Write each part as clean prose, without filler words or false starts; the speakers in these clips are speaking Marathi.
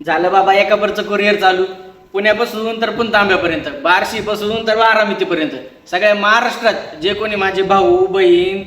झालं बाबा एका परचं कुरिअर चालू, पुण्यापासून तर पुणतांब्यापर्यंत, बार्शीपासून तर बारामतीपर्यंत, सगळ्या महाराष्ट्रात जे कोणी माझे भाऊ बहीण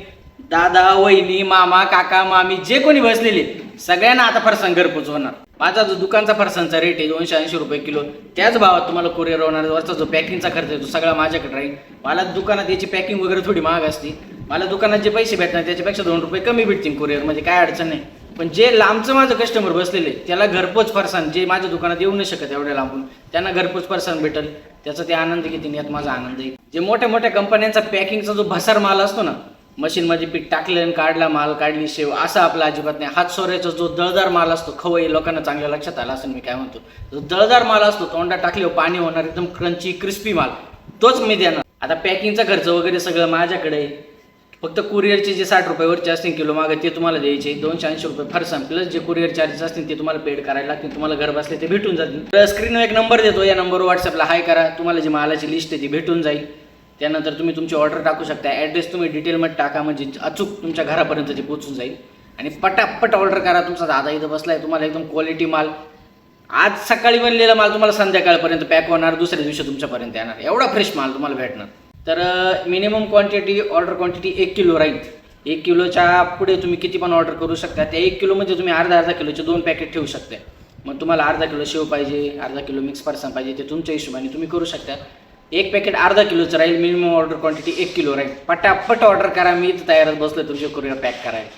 दादा वहिनी मामा काका मामी जे कोणी बसलेले सगळ्यांना आता फरसाण घरपोच होणार. माझा जो दुकानचा फरसाणचा रेट आहे 280 रुपये किलो, त्याच भावात तुम्हाला कुरिअर होणार. वरचा जो पॅकिंगचा खर्च आहे तो सगळा माझ्याकडे राहील. मला दुकानात याची पॅकिंग वगैरे थोडी महाग असते, मला दुकानात जे पैसे भेटणार त्याच्यापेक्षा 2 रुपये कमी भेटतील कुरिअरमध्ये, काय अडचण नाही. पण जे लांबचं माझं कस्टमर बसलेले त्याला घरपोच फरसाण, जे माझ्या दुकानात येऊ नाही शकत एवढ्या लांबून, त्यांना घरपोच फरसाण भेटेल, त्याचा ते आनंद घेतील, यात माझा आनंद आहे. जे मोठ्या मोठ्या कंपन्यांचा पॅकिंगचा जो भसार माल असतो ना, मशीनमध्ये पीठ टाकलं काढला माल काढली शेव, असा आपला अजिबात नाही. हात सोऱ्याचा जो दळदार माल असतो, खवई लोकांना चांगल्या लक्षात आला असं मी काय म्हणतो, जो दळदार माल असतो तोंडात टाकल्यावर पाणी होणार, एकदम क्रंची क्रिस्पी माल, तोच मी देणार. आता पॅकिंगचा खर्च वगैरे सगळं माझ्याकडे आहे. फक्त कुरिअरचे जे 60 रुपयावरचे असतील किलो मागे ते तुम्हाला द्यायचे, 280 रुपये फरसाण प्लस जे कुरिअर चार्जेस असतील ते तुम्हाला पेड करायला लागतील. तुम्हाला घर बसले ते भेटून जातील. तर स्क्रीनवर एक नंबर देतो, या नंबरवर व्हॉट्सअपला हाय करा, तुम्हाला जी मालाची लिस्ट आहे ती भेटून जाईल. त्यानंतर तुम्ही तुमची ऑर्डर टाकू शकता, ॲड्रेस तुम्ही डिटेलमध्ये टाका, म्हणजे अचूक तुमच्या घरापर्यंत ते पोहोचून जाईल. आणि पटापट ऑर्डर करा. तुमचा दादा इथं बसलाय, तुम्हाला एकदम क्वालिटी माल, आज सकाळी बनलेला माल तुम्हाला संध्याकाळपर्यंत पॅक होणार, दुसऱ्या दिवशी तुमच्यापर्यंत येणार, एवढा फ्रेश माल तुम्हाला भेटणार. तर minimum quantity, order quantity 1 kilo राहील. 1 किलोच्या पुढे तुम्ही किती पण ऑर्डर करू शकता. त्या 1 किलोमध्ये तुम्ही अर्धा किलोचे 2 पॅकेट ठेवू शकता. मग तुम्हाला अर्धा किलो शेव पाहिजे, अर्धा किलो मिक्स फरसाण पाहिजे, ते तुमच्या हिशोबाने तुम्ही करू शकता. 1 पॅकेट अर्धा किलोचं राहील. मिनिमम ऑर्डर क्वांटिटी 1 किलो राहील. पटापट ऑर्डर करा, मी इथं तयारच बसलो तुमचे कुरिअर पॅक करायला.